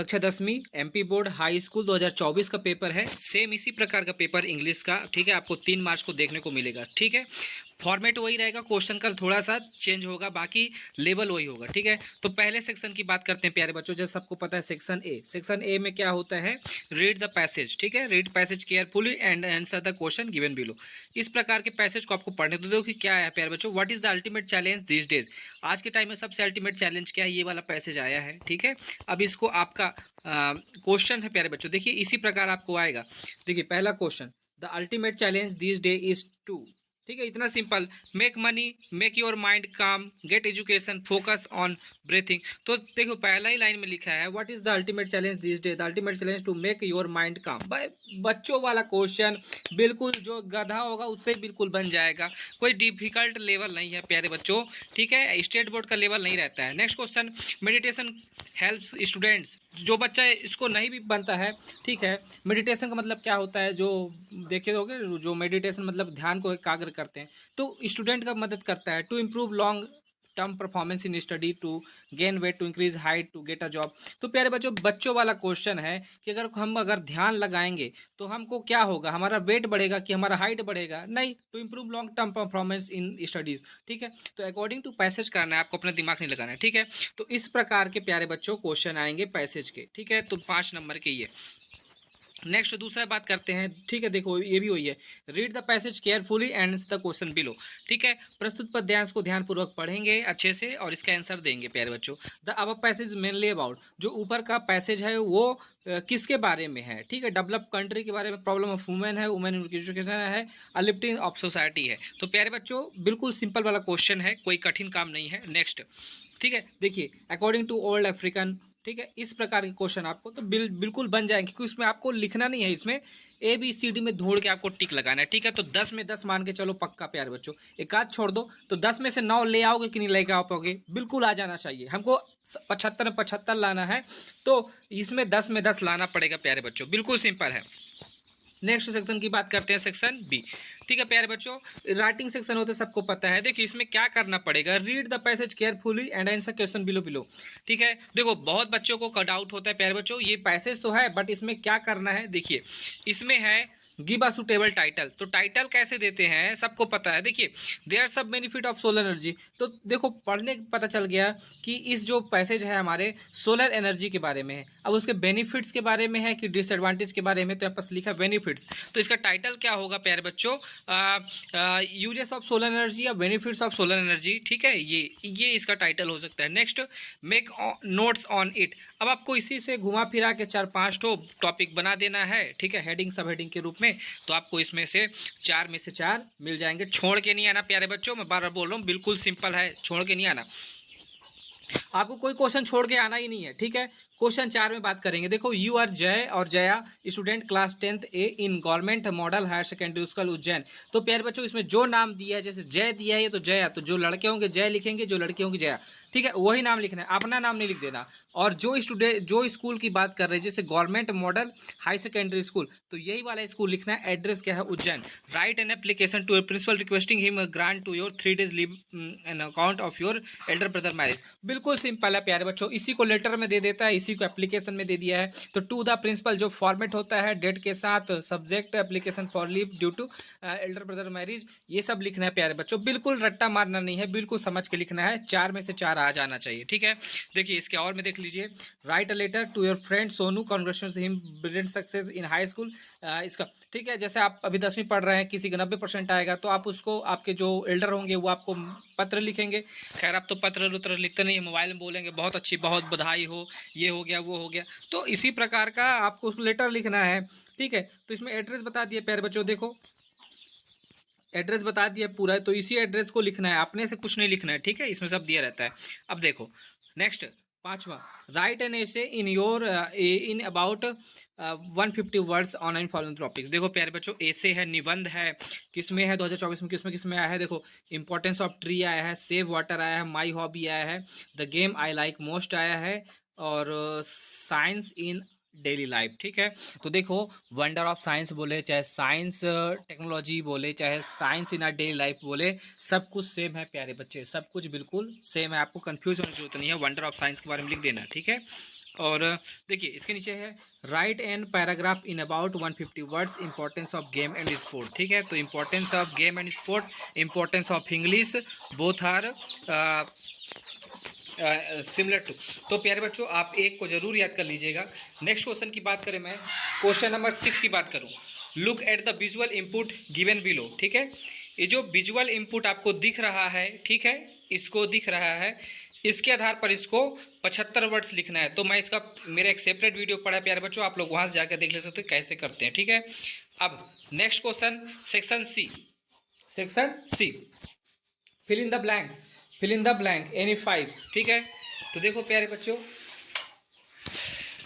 कक्षा 10वीं MP board high school 2024 का पेपर है। सेम इसी प्रकार का पेपर इंग्लिश का, ठीक है, आपको 3 मार्च को देखने को मिलेगा। ठीक है, फॉर्मेट वही रहेगा, क्वेश्चन का थोड़ा सा चेंज होगा, बाकी लेवल वही होगा। ठीक है, तो पहले सेक्शन की बात करते हैं प्यारे बच्चों। जैसे सबको पता है सेक्शन ए में क्या होता है, रीड द पैसेज। ठीक है, read passage carefully and answer the question given below. इस प्रकार के पैसेज को आपको पढ़ने दो कि क्या है प्यारे बच्चों, what is the ultimate challenge this days. आज के टाइम में सबसे अल्टीमेट चैलेंज क्या है, ये वाला पैसेज आया है। ठीक है, अब इसको आपका क्वेश्चन है प्यारे बच्चों, देखिए इसी प्रकार आपको आएगा। देखिए पहला question, the ultimate challenge this day is to. ठीक है, इतना simple. Make money, make your mind calm, get education, focus on breathing. तो देखो पहला ही लाइन में लिखा है, what is the ultimate challenge this day, the ultimate challenge to make your mind calm. भाई बच्चों वाला क्वेश्चन, बिल्कुल जो गधा होगा उससे बिल्कुल बन जाएगा, कोई डिफिकल्ट लेवल नहीं है प्यारे बच्चों। ठीक है, स्टेट बोर्ड का लेवल नहीं रहता है। Next question, meditation helps students. जो बच्चा इसको नहीं भी बनता है, ठीक है, मेडिटेशन का मतलब क्या होता है, जो देखे होगे, जो मेडिटेशन मतलब ध्यान को एकाग्र करते हैं, तो स्टूडेंट का मदद करता है to improve long term performance in study, to gain weight, to increase height, to get a job. तो प्यारे बच्चों बच्चों वाला क्वेश्चन है कि अगर ध्यान लगाएंगे तो हमको क्या होगा, हमारा वेट बढ़ेगा कि हमारा हाइट बढ़ेगा, नहीं, to improve long term performance in studies. ठीक है, तो अकॉर्डिंग टू पैसेज करना है आपको, अपना दिमाग नहीं लगाना है। ठीक है, तो इस प्रकार के प्यारे बच्चों क्वेश्चन आएंगे पैसेज के। ठीक है, तो 5 नंबर के ये। नेक्स्ट दूसरा बात करते हैं। ठीक है, देखो ये भी वही है, read the passage carefully and the question below. ठीक है, प्रस्तुत पद्यांश को ध्यानपूर्वक पढ़ेंगे अच्छे से और इसका आंसर देंगे प्यारे बच्चों। द अब पैसेज मेनली अबाउट, जो ऊपर का पैसेज है वो किसके बारे में है, ठीक है, डेवलप कंट्री के बारे में, प्रॉब्लम ऑफ वुमेन है, वुमेन एजुकेशन है, लिफ्टिंग ऑफ सोसाइटी है। तो प्यारे बच्चों बिल्कुल सिंपल वाला क्वेश्चन है, कोई कठिन काम नहीं है। नेक्स्ट, ठीक है, देखिए अकॉर्डिंग टू ओल्ड अफ्रीकन। ठीक है, इस प्रकार के क्वेश्चन आपको तो बिल्कुल बन जाएंगे, क्योंकि उसमें आपको लिखना नहीं है, इसमें ए बी सी डी में ढूंढ के आपको टिक लगाना है। ठीक है, तो 10 में 10 मान के चलो पक्का प्यारे बच्चों, एक आध छोड़ दो तो 10 में से 9 ले आओगे कि नहीं लेके आ पाओगे, बिल्कुल आ जाना चाहिए हमको। 75 में 75 लाना है, तो इसमें 10 में 10 लाना पड़ेगा प्यारे बच्चों, बिल्कुल सिंपल है। नेक्स्ट सेक्शन की बात करते हैं, सेक्शन बी। ठीक है प्यारे बच्चों, राइटिंग सेक्शन होता है, सबको पता है। देखिए इसमें क्या करना पड़ेगा, read the passage carefully and answer question below below. ठीक है, देखो बहुत बच्चों को डाउट होता है प्यारे बच्चों, ये पैसेज तो है बट इसमें क्या करना है। देखिए इसमें है गिव अ सुटेबल टाइटल, तो टाइटल कैसे देते हैं सबको पता है। देखिए देयर सब बेनिफिट ऑफ सोलर एनर्जी, तो देखो पढ़ने पता चल गया कि इस जो पैसेज है हमारे सोलर एनर्जी के बारे में है। अब उसके बेनिफिट्स के बारे में है कि डिसएडवांटेज के बारे में, तो यहाँ पर लिखा बेनिफिट्स, तो इसका टाइटल क्या होगा प्यारे बच्चों, यूजेस ऑफ सोलर एनर्जी या बेनिफिट्स ऑफ सोलर एनर्जी। ठीक है, ये इसका टाइटल हो सकता है। Next, make notes on it. अब आपको इसी से घुमा फिरा के 4-5 टॉपिक बना देना है। ठीक है, हेडिंग सब हेडिंग के रूप में, तो आपको इसमें से 4 में से 4 मिल जाएंगे। छोड़ के नहीं आना प्यारे बच्चों, मैं बार बार बोल रहा हूँ, बिल्कुल सिंपल है, छोड़ के नहीं आना, आपको कोई क्वेश्चन छोड़ के आना ही नहीं है। ठीक है, क्वेश्चन 4 में बात करेंगे। देखो यू आर जय और Jaya, student class 10th A in government model higher secondary school Ujjain. तो प्यारे बच्चों इसमें जो नाम दिया है, जैसे जय दिया है तो जया, तो जो लड़के होंगे जय लिखेंगे, जो लड़के होंगे जया। ठीक है, वही नाम लिखना है, अपना नाम नहीं लिख देना। और जो स्कूल की बात कर रहे हैं, जैसे government model high secondary school, तो यही वाला स्कूल लिखना है। एड्रेस क्या है, Ujjain. Write an application to principal requesting him grant to your 3 days leave an account of your elder brother marriage. बिल्कुल सिंपल है प्यारे बच्चों, इसी को लेटर में दे देता है, इसी को एप्लीकेशन में दे दिया है। तो टू द प्रिंसिपल जो फॉर्मेट होता है डेट के साथ, subject application for leave due to elder brother marriage, ये सब लिखना है प्यारे बच्चों, बिल्कुल रट्टा मारना नहीं है, बिल्कुल समझ के लिखना है। 4 में से 4 आ जाना चाहिए। ठीक है, देखिए इसके और में देख लीजिए, write a letter to your friend Sonu, congratulation him brilliant success in high school. इसका ठीक है, जैसे आप अभी 10वीं पढ़ रहे हैं, किसी का 90% आएगा, तो आप उसको, आपके जो एल्डर होंगे वो आपको पत्र लिखेंगे। खैर आप तो पत्र उत्र लिखते नहीं है, मोबाइल में बोलेंगे बहुत अच्छी, बहुत बधाई हो, ये हो गया वो हो गया, तो इसी प्रकार का आपको उसको लेटर लिखना है। ठीक है, तो इसमें एड्रेस बता दिए प्यारे बच्चों, देखो एड्रेस बता दिया पूरा है, तो इसी एड्रेस को लिखना है, अपने से कुछ नहीं लिखना है। ठीक है, इसमें सब दिया रहता है। अब देखो नेक्स्ट, 5वां, write an essay in your in about 150 words on in following topics. देखो प्यारे बच्चों एसे है, निबंध है, किसमें है 2024 में, किसमें आया है, देखो इंपॉर्टेंस ऑफ ट्री आया है, सेव वाटर आया है, माई हॉबी आया है, the game I like most आया है, और साइंस इन डेली लाइफ। ठीक है, तो देखो वंडर ऑफ साइंस बोले, चाहे साइंस टेक्नोलॉजी बोले, चाहे science in are daily life बोले, सब कुछ सेम है प्यारे बच्चे, सब कुछ बिल्कुल सेम है, आपको कंफ्यूज होने की जरूरत नहीं है। वंडर ऑफ साइंस के बारे में लिख देना। ठीक है, और देखिए इसके नीचे है write an paragraph in about 150 words importance of game and sport. ठीक है, तो importance of game and sport, importance of English, both are similar to. तो प्यारे बच्चों आप एक को जरूर याद कर लीजिएगा। नेक्स्ट क्वेश्चन की बात करें, मैं क्वेश्चन नंबर 6 की बात करूं, look at the visual input given below. ठीक है, ये जो विजुअल इनपुट आपको दिख रहा है, ठीक है, इसको दिख रहा है, इसके आधार पर इसको 75 वर्ड्स लिखना है। तो मैं इसका मेरा एक सेपरेट वीडियो पड़ा है प्यारे बच्चों, आप लोग वहां से जाकर देख ले सकते हो कैसे करते हैं। ठीक है, अब next question section C. Section C, fill in the blank, fill in the blank any 5। ठीक है, तो देखो प्यारे बच्चों,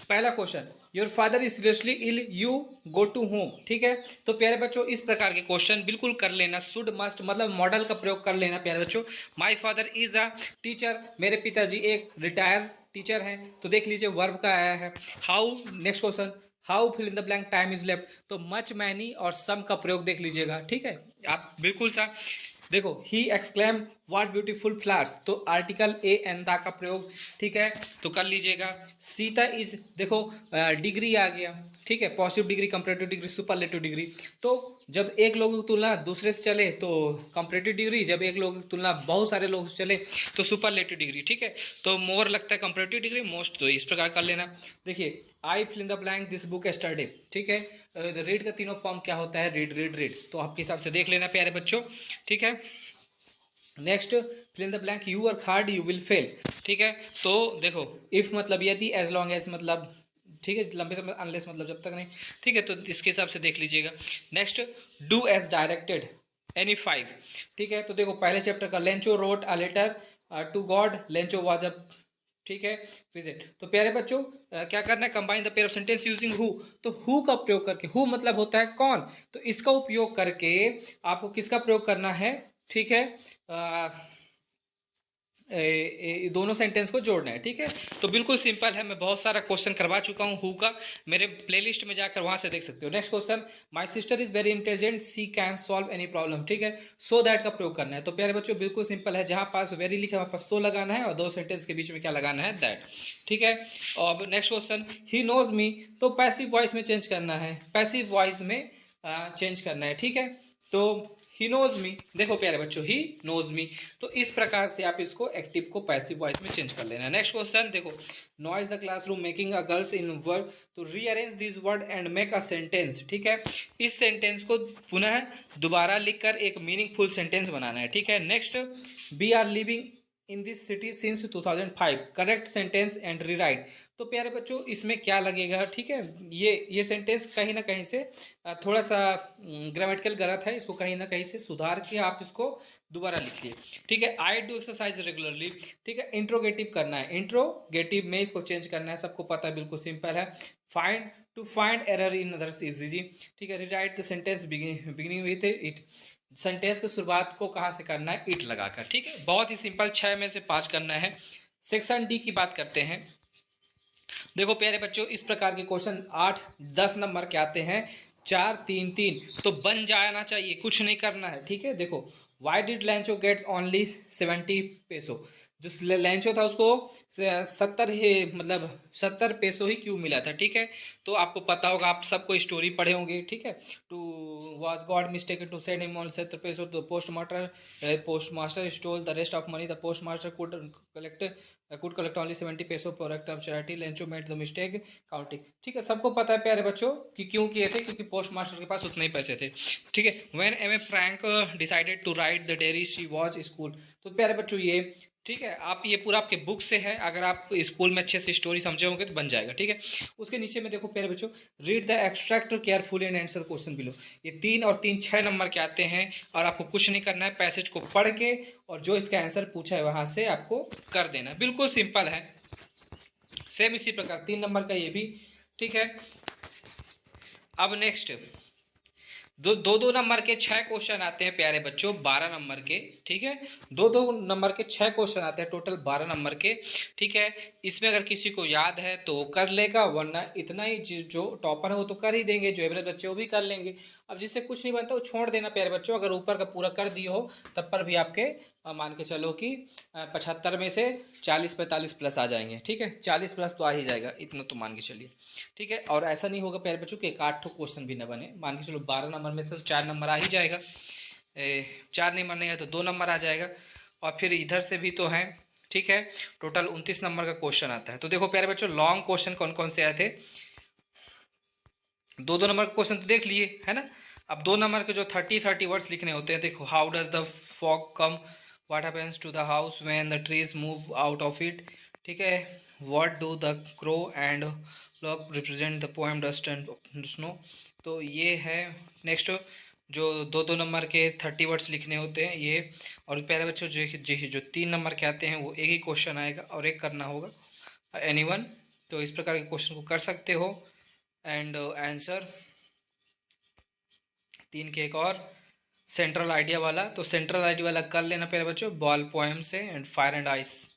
पहला question, your father is seriously ill, you go to home. ठीक है, तो प्यारे बच्चों इस प्रकार के क्वेश्चन बिल्कुल कर लेना, शुड मस्ट मतलब मॉडल का प्रयोग कर लेना प्यारे बच्चों। My father is a teacher, मेरे पिताजी एक रिटायर टीचर हैं, तो देख लीजिए वर्ब का आया है। How, next question, how fill in the blank time is left, तो मच मैनी और सम का प्रयोग देख लीजिएगा। ठीक है, आप बिल्कुल सा देखो, ही एक्सक्लेम व्हाट ब्यूटीफुल फ्लावर्स, तो आर्टिकल ए एन दा का प्रयोग। ठीक है, तो कर लीजिएगा। सीता इज, देखो डिग्री आ गया। ठीक है, positive degree, comparative degree, superlative degree. तो जब एक लोगों की तुलना दूसरे से चले तो कंपैरेटिव डिग्री, जब एक लोगों की तुलना बहुत सारे लोगों से चले तो सुपरलेटिव डिग्री। ठीक है, तो मोर लगता है कंपैरेटिव डिग्री, मोस्ट तो इस प्रकार कर लेना। देखिए, I fill in the blank this book yesterday. ठीक है, रीड का तीनों फॉर्म क्या होता है, रीड रीड रीड, तो आपके हिसाब से देख लेना प्यारे बच्चों। ठीक है, next, fill in the blank you work hard you will fail. ठीक है, तो देखो इफ मतलब यदि, एज लॉन्ग एज मतलब, ठीक है, लंबे समय, अनलेस मतलब जब तक नहीं। ठीक है, तो इसके हिसाब से देख लीजिएगा। Next, do as directed any 5। ठीक है, तो देखो पहले चैप्टर का, Lencho wrote a letter to God, Lencho was a, ठीक है, विजिट। तो प्यारे बच्चों क्या करना है, combine the pair of sentence using who, तो हु का प्रयोग करके, हु मतलब होता है कौन, तो इसका उपयोग करके आपको किसका प्रयोग करना है, ठीक है, दोनों सेंटेंस को जोड़ना है। ठीक है, तो बिल्कुल सिंपल है, मैं बहुत सारा क्वेश्चन करवा चुका हूँ हु का, मेरे प्लेलिस्ट में जाकर वहां से देख सकते हो। Next question, my sister is very intelligent she can solve any problem. ठीक है, सो दैट का प्रयोग करना है। तो प्यारे बच्चों बिल्कुल सिंपल है, जहां पास वेरी लिखा वहां पास सो लगाना है और दो सेंटेंस के बीच में क्या लगाना है, दैट। ठीक है, और next question, he knows me, तो पैसिव वॉइस में चेंज करना है, पैसिव वॉइस में चेंज करना है। ठीक है, तो ही नोज मी, देखो प्यारे बच्चों, ही नोज मी, तो इस प्रकार से आप इसको एक्टिव को पैसिव वॉइस में चेंज कर लेना। नेक्स्ट क्वेश्चन देखो, noise the classroom making a girls in word, तो rearrange this word and make a sentence. ठीक है, इस सेंटेंस को पुनः दोबारा लिखकर एक मीनिंगफुल सेंटेंस बनाना है। ठीक है, next, we are living in this city since 2005, correct sentence and rewrite. तो प्यारे बच्चों इसमें क्या लगेगा, ठीक है, ये सेंटेंस कहीं ना कहीं से थोड़ा सा ग्रामेटिकल गलत है, इसको कहीं ना कहीं से सुधार के आप इसको दोबारा लिखिए। ठीक है, आई डू एक्सरसाइज रेगुलरली। ठीक है, इंट्रोगेटिव करना है, इंट्रोगेटिव में इसको चेंज करना है, सबको पता है, बिल्कुल सिंपल है। Find, to find error in others is easy. ठीक है, rewrite the sentence beginning with it, sentence की शुरुआत को कहाँ से करना है, इट लगाकर। ठीक है, बहुत ही सिंपल, 6 में से 5 करना है। सेक्शन डी की बात करते हैं। देखो प्यारे बच्चों इस प्रकार के क्वेश्चन 8-10 नंबर के आते हैं, 4-3-3, तो बन जाना चाहिए, कुछ नहीं करना है। ठीक है, देखो, why did Lencho gets only 70 pesos, जो लैंचो था उसको 70 ही मतलब 70 पेसो ही क्यों मिला था। ठीक है, तो आपको पता होगा, आप सबको स्टोरी पढ़े होंगे। ठीक है, two was God mistaken to send him only 70 peso, तो post master stole the rest of money, the post master could collect only 70 peso product of charity, Lencho made the mistake counting. ठीक है, सबको पता है प्यारे बच्चों कि क्यों किए थे, क्योंकि पोस्ट मास्टर के पास उतने ही पैसे थे। ठीक है, when M A Frank decided to write the diary she was school, तो प्यारे बच्चों ये, ठीक है, आप ये पूरा आपके बुक से है, अगर आप स्कूल में अच्छे से स्टोरी समझे होंगे तो बन जाएगा। ठीक है, उसके नीचे में देखो प्यारे बच्चों, read the extract carefully and answer question below, ये 3 और 3 6 नंबर के आते हैं, और आपको कुछ नहीं करना है, पैसेज को पढ़ के और जो इसका आंसर पूछा है वहां से आपको कर देना, बिल्कुल सिंपल है। सेम इसी प्रकार 3 नंबर का ये भी। ठीक है, अब नेक्स्ट, दो नंबर के 6 क्वेश्चन आते हैं प्यारे बच्चों, 12 नंबर के। ठीक है, दो नंबर के 6 क्वेश्चन आते हैं, टोटल 12 नंबर के। ठीक है, इसमें अगर किसी को याद है तो कर लेगा, वरना इतना ही जो टॉपर है वो तो कर ही देंगे, जो एवरेज बच्चे वो भी कर लेंगे। अब जिससे कुछ नहीं बनता वो छोड़ देना प्यारे बच्चों, अगर ऊपर का पूरा कर दिए हो तब पर भी आपके मान के चलो कि 75 में से 40-45 प्लस आ जाएंगे, ठीक है, 40 प्लस तो आ ही जाएगा, इतना तो मान के चलिए, ठीक है। और ऐसा नहीं होगा प्यारे बच्चों कि एक 8 क्वेश्चन भी ना बने, मान के चलो 12 नंबर में से तो 4 नंबर आ ही जाएगा, 4 नहीं बनेगा तो 2 नंबर आ जाएगा, और फिर इधर से भी तो है, ठीक है। टोटल 29 नंबर का क्वेश्चन आता है। तो देखो प्यारे बच्चों लॉन्ग क्वेश्चन कौन कौन से आए थे, 2-2 नंबर का क्वेश्चन तो देख लिए है ना। अब 2 नंबर के जो 30-30 वर्ड्स लिखने होते हैं, देखो how does the fog come, what happens to the house when the trees move out of it, ठीक है। What do the crow and lock represent the poem dust and snow. तो ये है। नेक्स्ट जो 2-2 नंबर के 30 words लिखने होते हैं ये। और प्यारे बच्चों जो 3 नंबर के आते हैं वो एक ही क्वेश्चन आएगा और एक करना होगा एनीवन। तो इस प्रकार के क्वेश्चन को कर सकते हो। एंड आंसर 3 के एक और सेंट्रल आइडिया वाला, तो सेंट्रल आइडिया वाला कर लेना प्यारे बच्चों, बॉल पोएम से and fire and ice.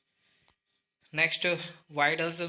Next why does